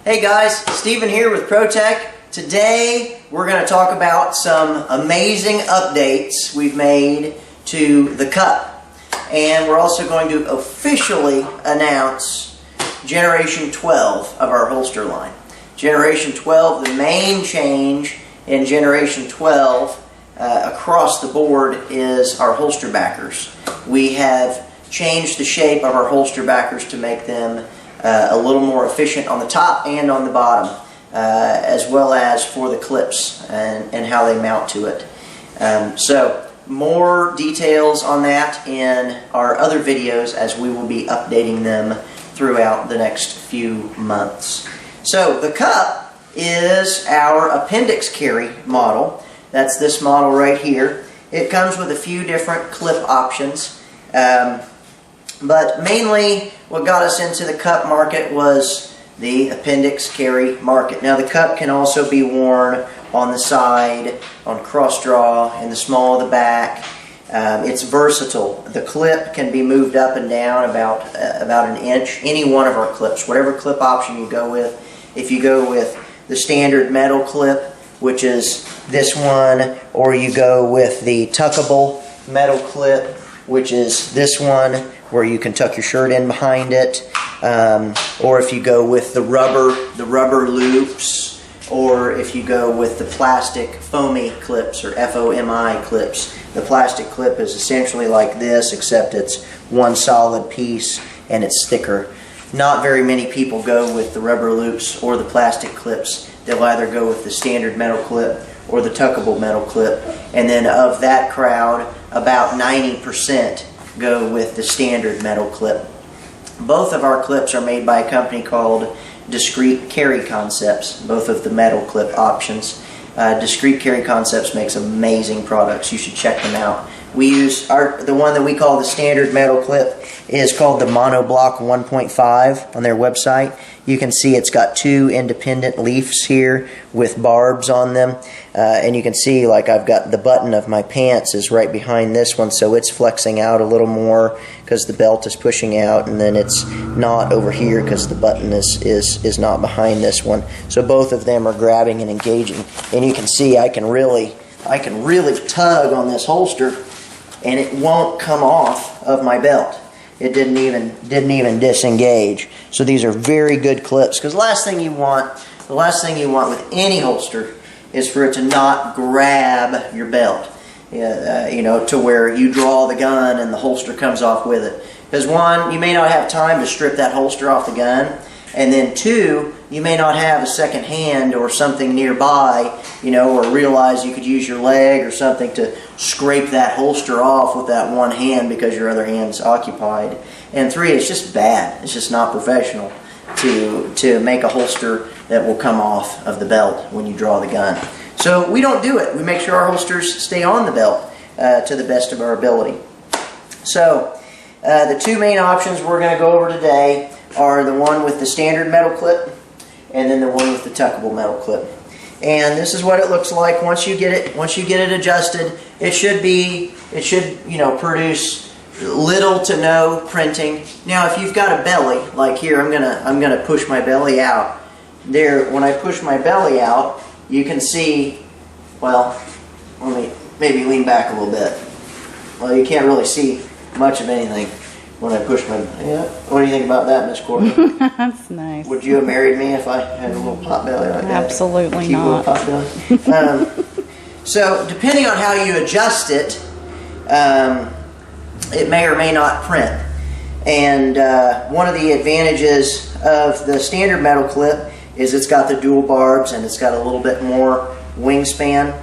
Hey guys, Steven here with ProTech. Today we're going to talk about some amazing updates we've made to the cup. And we're also going to officially announce Generation 12 of our holster line. Generation 12, the main change in Generation 12 across the board is our holster backers. We have changed the shape of our holster backers to make them a little more efficient on the top and on the bottom, as well as for the clips and how they mount to it. So more details on that in our other videos as we will be updating them throughout the next few months. So the cup is our appendix carry model. That's this model right here. It comes with a few different clip options. But mainly what got us into the cup market was the appendix carry market. Now the cup can also be worn on the side, on cross draw, in the small of the back. It's versatile. The clip can be moved up and down about an inch. Any one of our clips, whatever clip option you go with. If you go with the standard metal clip, which is this one, or you go with the tuckable metal clip, which is this one, where you can tuck your shirt in behind it, or if you go with the rubber loops, or if you go with the plastic foamy clips, or FOMI clips. The plastic clip is essentially like this, except it's one solid piece and it's thicker. Not very many people go with the rubber loops or the plastic clips. They'll either go with the standard metal clip or the tuckable metal clip, and then of that crowd, about 90% go with the standard metal clip. Both of our clips are made by a company called Discrete Carry Concepts, both of the metal clip options. Discrete Carry Concepts makes amazing products. You should check them out. We use the one that we call the standard metal clip is called the Monoblock 1.5 on their website. You can see it's got two independent leaves here with barbs on them, and you can see, like, I've got the button of my pants is right behind this one, so it's flexing out a little more because the belt is pushing out, and then it's not over here because the button is not behind this one. So both of them are grabbing and engaging, and you can see I can really tug on this holster and it won't come off of my belt. It didn't even disengage. So these are very good clips, because the last thing you want with any holster is for it to not grab your belt. You know, to where you draw the gun and the holster comes off with it. Because one, you may not have time to strip that holster off the gun, and then two, you may not have a second hand or something nearby, you know, or realize you could use your leg or something to scrape that holster off with that one hand because your other hand's occupied. And three, it's just bad. It's just not professional to make a holster that will come off of the belt when you draw the gun. So we don't do it. We make sure our holsters stay on the belt to the best of our ability. So the two main options we're going to go over today are the one with the standard metal clip and then the one with the tuckable metal clip. And this is what it looks like once you get it adjusted. It should you know, produce little to no printing. Now if you've got a belly, like here, I'm gonna push my belly out. There, when I push my belly out, you can see, well, let me maybe lean back a little bit. Well, you can't really see much of anything when I push my, yeah. What do you think about that, Miss Courtney? That's nice. Would you have married me if I had a little pot belly like that? Absolutely not. Pot belly? So depending on how you adjust it, it may or may not print. And one of the advantages of the standard metal clip is it's got the dual barbs and it's got a little bit more wingspan.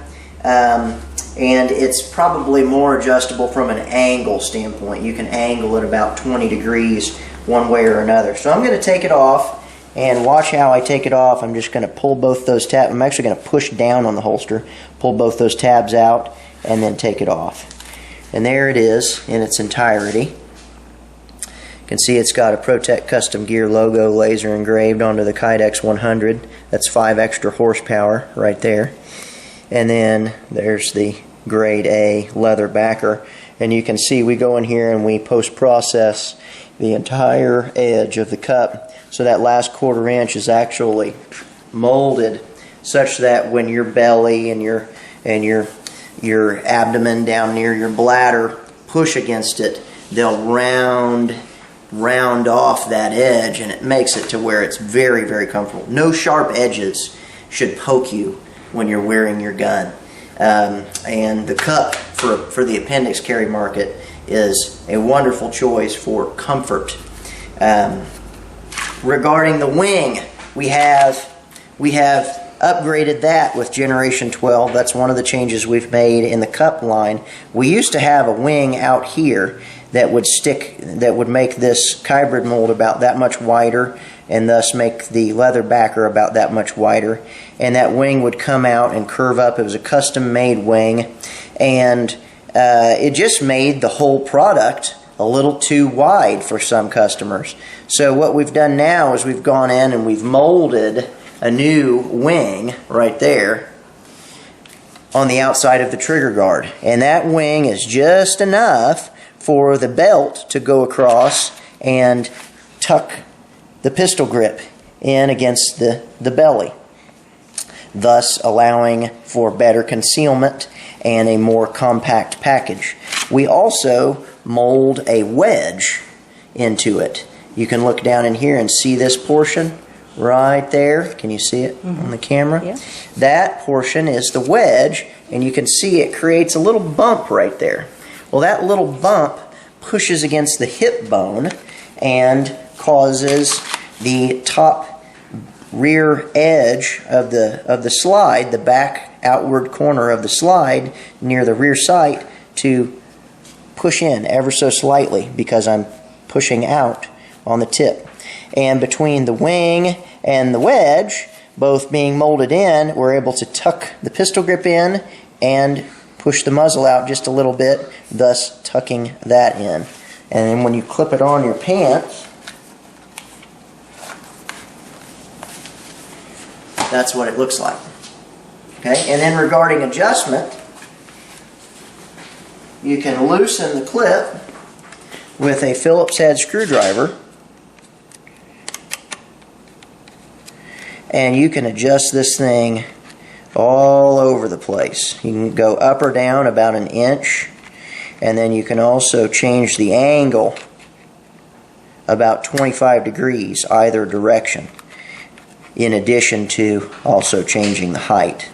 And it's probably more adjustable from an angle standpoint. You can angle it about 20 degrees one way or another. So I'm going to take it off, and watch how I take it off. I'm just going to pull both those tabs. I'm actually going to push down on the holster, pull both those tabs out, and then take it off. And there it is in its entirety. You can see it's got a ProTech Custom Gear logo laser engraved onto the Kydex 100. That's 5 extra horsepower right there. And then there's the grade A leather backer. And you can see we go in here and we post-process the entire edge of the cup So that last 1/4 inch is actually molded such that when your belly and your abdomen down near your bladder push against it, they'll round off that edge, and it makes it to where it's very, very comfortable. No sharp edges should poke you when you're wearing your gun. And the cup for the appendix carry market is a wonderful choice for comfort. Regarding the wing, we have upgraded that with Generation 12. That's one of the changes we've made in the cup line. We used to have a wing out here that would make this hybrid mold about that much wider, and thus make the leather backer about that much wider. And that wing would come out and curve up. It was a custom-made wing, and it just made the whole product a little too wide for some customers. So what we've done now is we've gone in and we've molded a new wing right there on the outside of the trigger guard. And that wing is just enough for the belt to go across and tuck the pistol grip in against the belly, thus allowing for better concealment and a more compact package. We also mold a wedge into it. You can look down in here and see this portion right there. Can you see it on the camera? Yeah. That portion is the wedge, and you can see it creates a little bump right there. Well, that little bump pushes against the hip bone and causes the top rear edge of the slide, the back outward corner of the slide near the rear sight, to push in ever so slightly because I'm pushing out on the tip. And between the wing and the wedge, both being molded in, we're able to tuck the pistol grip in and push the muzzle out just a little bit, thus tucking that in. And then when you clip it on your pants, that's what it looks like. Okay, and then regarding adjustment, you can loosen the clip with a Phillips head screwdriver, and you can adjust this thing all over the place. You can go up or down about 1 inch, and then you can also change the angle about 25 degrees either direction, in addition to also changing the height.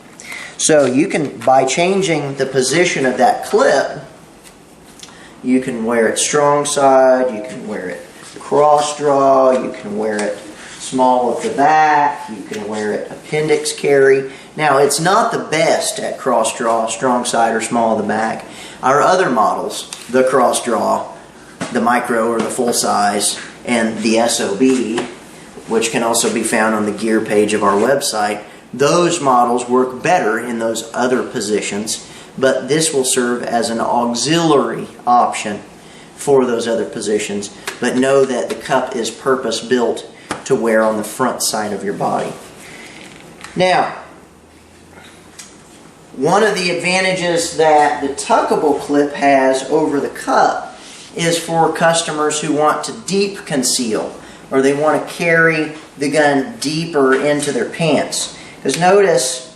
So you can, by changing the position of that clip, you can wear it strong side, you can wear it cross draw, you can wear it small of the back, you can wear it appendix carry. Now, it's not the best at cross draw, strong side, or small of the back. Our other models, the cross draw, the micro or the full size, and the SOB, which can also be found on the gear page of our website, those models work better in those other positions, but this will serve as an auxiliary option for those other positions. But know that the cup is purpose-built to wear on the front side of your body. Now, one of the advantages that the tuckable clip has over the cup is for customers who want to deep conceal, or they want to carry the gun deeper into their pants. Because notice,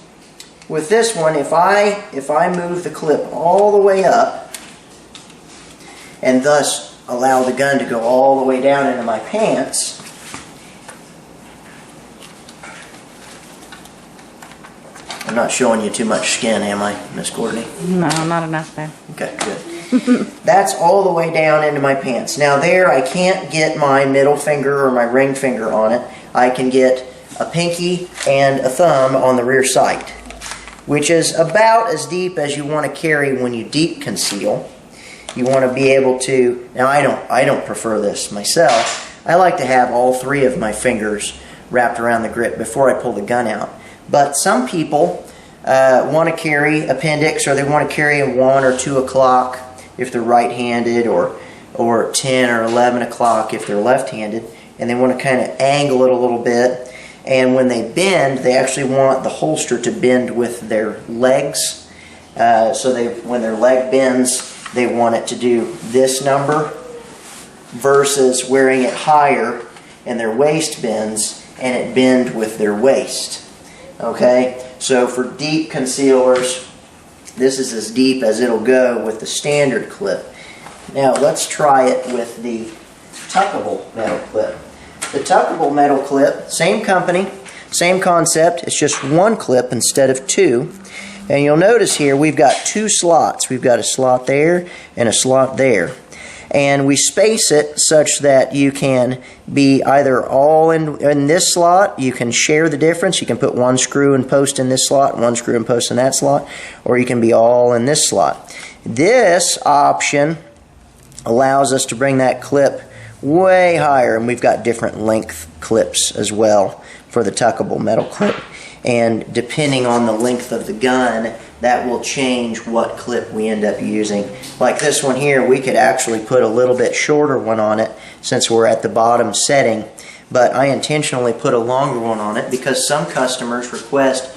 with this one, if I move the clip all the way up, and thus allow the gun to go all the way down into my pants, I'm not showing you too much skin, am I, Miss Courtney? No, not enough there. Okay, good. That's all the way down into my pants. Now there, I can't get my middle finger or my ring finger on it. I can get a pinky and a thumb on the rear sight, which is about as deep as you want to carry when you deep conceal. You want to be able to, now I don't prefer this myself. I like to have all 3 of my fingers wrapped around the grip before I pull the gun out. But some people want to carry appendix, or they want to carry a 1 or 2 o'clock if they're right-handed, or 10 or 11 o'clock if they're left-handed, and they want to kind of angle it a little bit. And when they bend, they actually want the holster to bend with their legs. So when their leg bends, they want it to do this number versus wearing it higher and their waist bends, and it bend with their waist. Okay, so for deep concealers, this is as deep as it'll go with the standard clip. Now let's try it with the tuckable metal clip. The tuckable metal clip, same company, same concept, it's just one clip instead of two. And you'll notice here we've got two slots. We've got a slot there and a slot there. And we space it such that you can be either all in this slot, you can share the difference, you can put one screw and post in this slot, one screw and post in that slot, or you can be all in this slot. This option allows us to bring that clip way higher, and we've got different length clips as well for the tuckable metal clip. And depending on the length of the gun, that will change what clip we end up using. Like this one here, we could actually put a little bit shorter one on it since we're at the bottom setting, but I intentionally put a longer one on it because some customers request,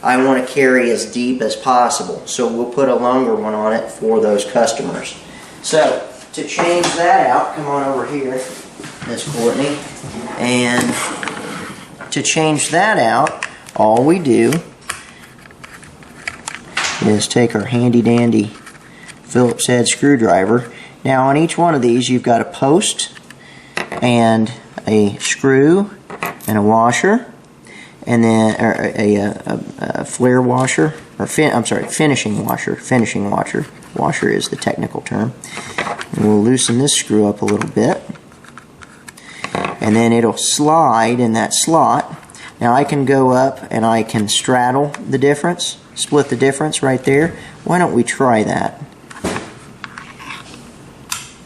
I want to carry as deep as possible, so we'll put a longer one on it for those customers. So to change that out, come on over here, Miss Courtney, and to change that out, all we do is take our handy dandy Phillips head screwdriver. Now on each one of these you've got a post and a screw and a washer, and then a flare washer, or finishing washer. Finishing washer. Washer is the technical term. And we'll loosen this screw up a little bit, and then it'll slide in that slot. Now I can go up and I can straddle the difference, split the difference right there. Why don't we try that?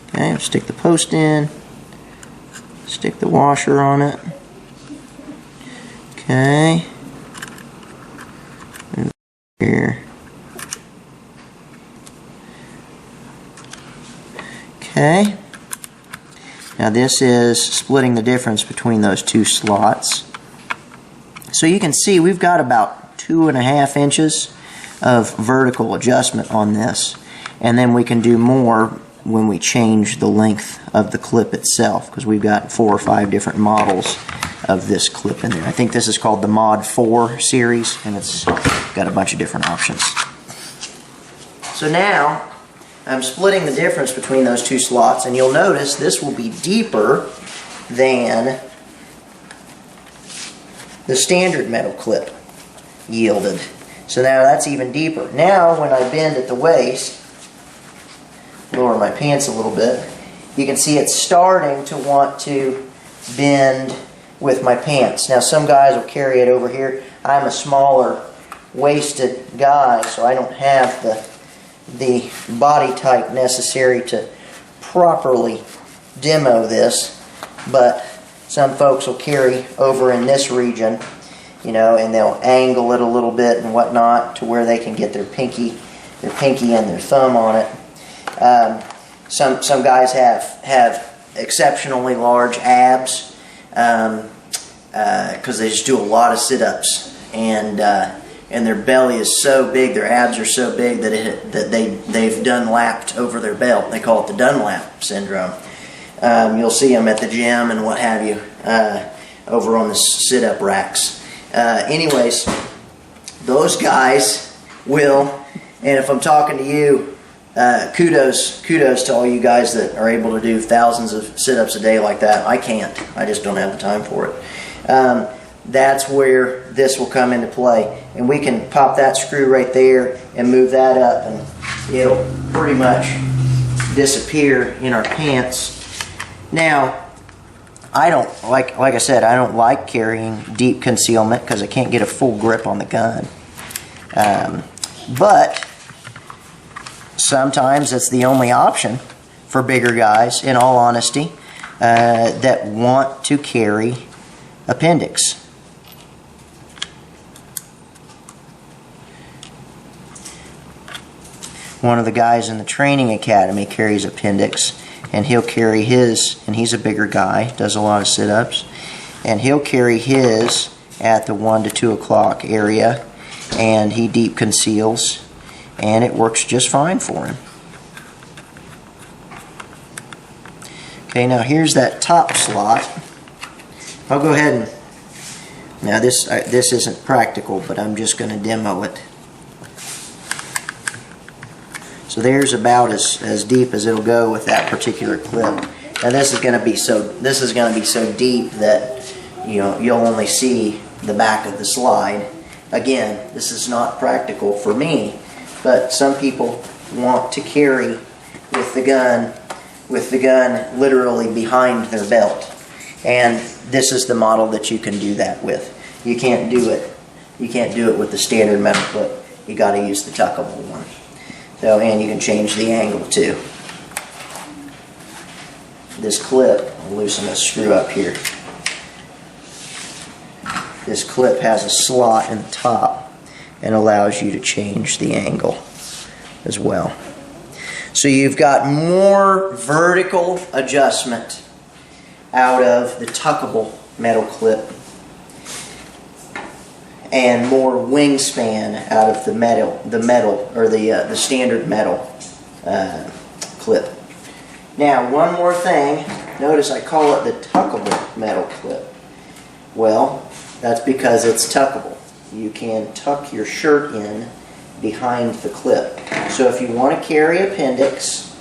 Okay, I'll stick the post in, stick the washer on it. Okay. Move here. Okay. Now this is splitting the difference between those two slots. So you can see we've got about 2.5 inches of vertical adjustment on this, and then we can do more when we change the length of the clip itself, because we've got 4 or 5 different models of this clip in there. I think this is called the Mod 4 series, and it's got a bunch of different options. So now I'm splitting the difference between those two slots, and you'll notice this will be deeper than the standard metal clip yielded. So now that's even deeper. Now when I bend at the waist, lower my pants a little bit, you can see it's starting to want to bend with my pants. Now some guys will carry it over here. I'm a smaller waisted guy, so I don't have the body type necessary to properly demo this, but some folks will carry over in this region, you know, and they'll angle it a little bit and whatnot to where they can get their pinky and their thumb on it. Some guys have exceptionally large abs because they just do a lot of sit-ups, and their belly is so big, their abs are so big that they've Dunlapped over their belt. They call it the Dunlap syndrome. You'll see them at the gym and what have you over on the sit-up racks. Anyways, those guys will, and if I'm talking to you, kudos to all you guys that are able to do thousands of sit-ups a day like that. I can't. I just don't have the time for it. That's where this will come into play. And we can pop that screw right there and move that up, and it'll pretty much disappear in our pants. Now, I don't, like I said, I don't like carrying deep concealment because I can't get a full grip on the gun. But sometimes it's the only option for bigger guys, in all honesty, that want to carry appendix. One of the guys in the training academy carries appendix, and he'll carry his, and he's a bigger guy, does a lot of sit-ups, and he'll carry his at the 1 to 2 o'clock area, and he deep conceals, and it works just fine for him. Okay, now here's that top slot. I'll go ahead and, now this isn't practical, but I'm just going to demo it. So there's about as deep as it'll go with that particular clip. Now this is going to be so deep that you'll only see the back of the slide. Again, this is not practical for me, but some people want to carry with the gun literally behind their belt. And this is the model that you can do that with. You can't do it with the standard metal clip. You got to use the tuckable one. So, and you can change the angle too. This clip, I'll loosen this screw up here. This clip has a slot in the top and allows you to change the angle as well. So you've got more vertical adjustment out of the tuckable metal clip and more wingspan out of the standard metal clip. Now, one more thing. Notice I call it the tuckable metal clip. Well, that's because it's tuckable. You can tuck your shirt in behind the clip. So if you want to carry appendix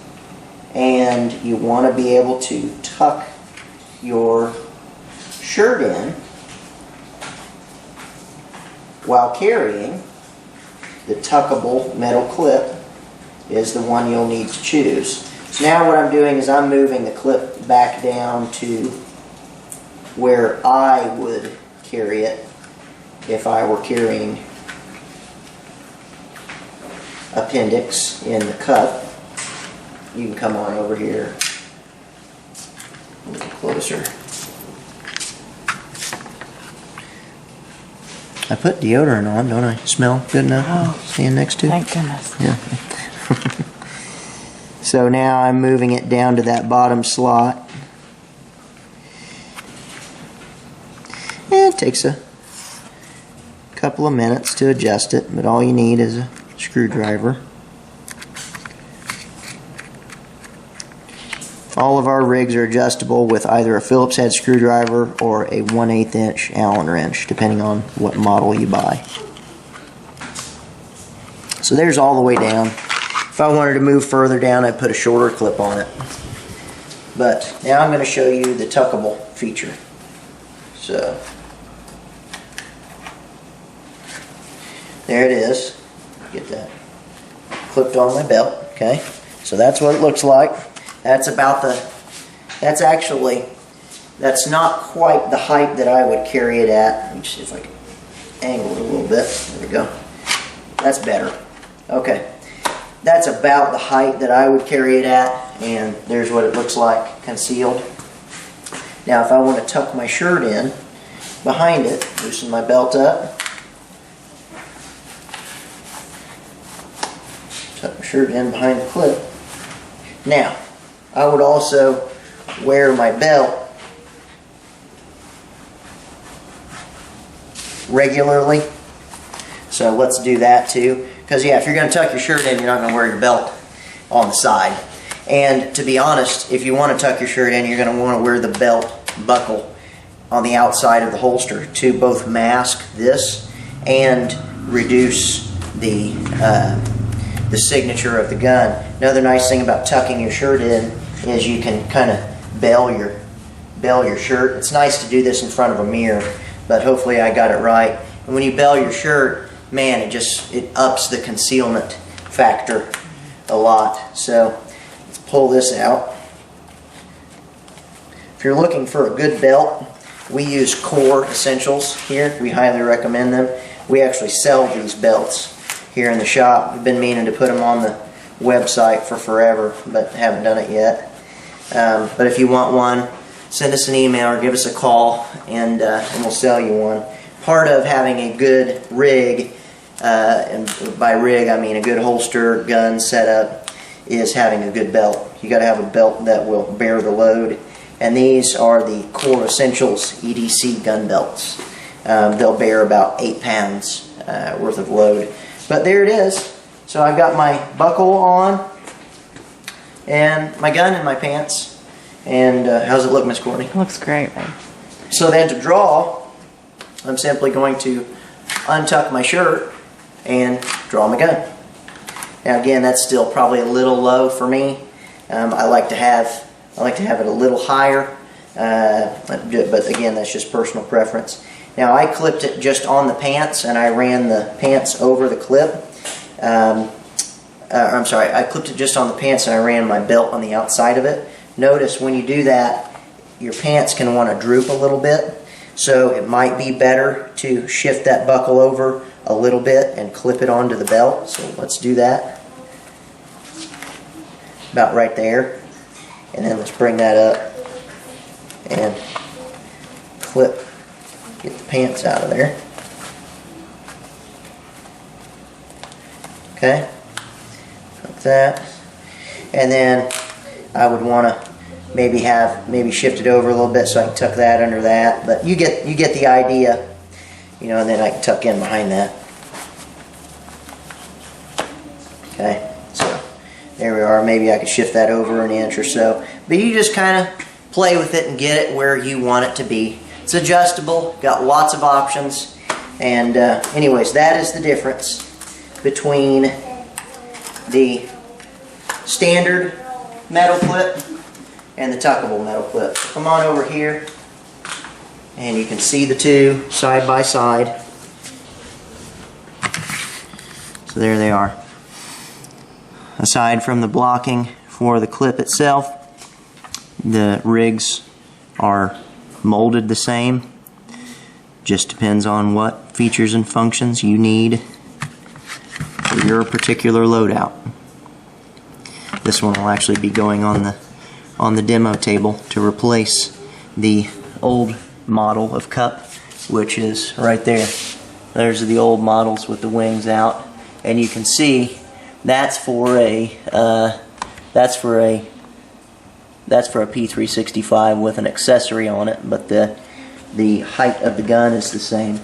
and you want to be able to tuck your shirt in while carrying, the tuckable metal clip is the one you'll need to choose. So now what I'm doing is I'm moving the clip back down to where I would carry it if I were carrying appendix in the cup. You can come on over here a little closer. I put deodorant on, don't I? Smell good enough? Oh, stand next to? Thank goodness. Yeah. So now I'm moving it down to that bottom slot. It takes a couple of minutes to adjust it, but all you need is a screwdriver. All of our rigs are adjustable with either a Phillips head screwdriver or a 1/8 inch Allen wrench, depending on what model you buy. So there's all the way down. If I wanted to move further down, I'd put a shorter clip on it. But now I'm going to show you the tuckable feature. So there it is. Get that clipped on my belt. Okay, so that's what it looks like. That's not quite the height that I would carry it at. Let me see if I can angle it a little bit. There we go. That's better. Okay. That's about the height that I would carry it at, and there's what it looks like concealed. Now if I want to tuck my shirt in behind it, loosen my belt up, tuck my shirt in behind the clip. Now, I would also wear my belt regularly. So let's do that too. Because yeah, if you're going to tuck your shirt in, you're not going to wear your belt on the side. And to be honest, if you want to tuck your shirt in, you're going to want to wear the belt buckle on the outside of the holster to both mask this and reduce the signature of the gun. Another nice thing about tucking your shirt in is you can kind of bail your shirt. It's nice to do this in front of a mirror, but hopefully I got it right. And when you bail your shirt, man, it ups the concealment factor a lot. So let's pull this out. If you're looking for a good belt, we use Core Essentials here. We highly recommend them. We actually sell these belts here in the shop. We've been meaning to put them on the website for forever, but haven't done it yet. But if you want one, send us an email or give us a call, and we'll sell you one. Part of having a good rig, and by rig I mean a good holster gun setup, is having a good belt. You got to have a belt that will bear the load, and these are the Core Essentials EDC gun belts. They'll bear about 8 pounds worth of load. But there it is. So I've got my buckle on and my gun in my pants. And how's it look, Miss Courtney? Looks great, babe. So then to draw, I'm simply going to untuck my shirt and draw my gun. Now again, that's still probably a little low for me. I like to have it a little higher, but again, that's just personal preference. Now I clipped it just on the pants, and I ran the pants over the clip. I'm sorry, I clipped it just on the pants, and I ran my belt on the outside of it. Notice when you do that, your pants can want to droop a little bit, so it might be better to shift that buckle over a little bit and clip it onto the belt. So let's do that. About right there. And then let's bring that up and clip, get the pants out of there. Okay, like that. And then I would want to maybe shift it over a little bit so I can tuck that under that. But you get the idea, you know. And then I can tuck in behind that. Okay, so there we are. Maybe I could shift that over an inch or so. But you just kind of play with it and get it where you want it to be. It's adjustable, got lots of options. And anyways, that is the difference between the standard metal clip and the tuckable metal clip. Come on over here and you can see the two side by side. So there they are. Aside from the blocking for the clip itself, the rigs are molded the same. Just depends on what features and functions you need for your particular loadout. This one will actually be going on the demo table to replace the old model of cup, which is right there. There's the old models with the wings out, and you can see that's for a P365 with an accessory on it, but the height of the gun is the same.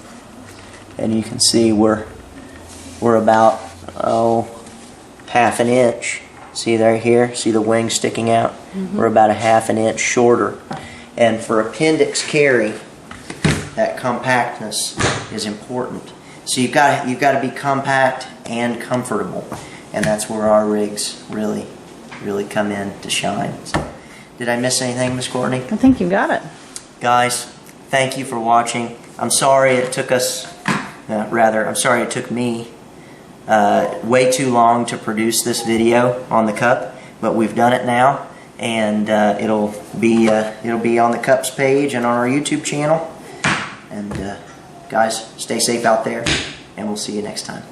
And you can see we're about half an inch. See there here? See the wing sticking out? Mm-hmm. We're about a half an inch shorter. And for appendix carry, that compactness is important. So you've got to be compact and comfortable, and that's where our rigs really come in to shine. So, did I miss anything, Miss Courtney? I think you got it. Guys, thank you for watching. I'm sorry it took us, I'm sorry it took me way too long to produce this video on the cup, but we've done it now, and it'll be on the cups page and on our YouTube channel. And guys, stay safe out there, and we'll see you next time.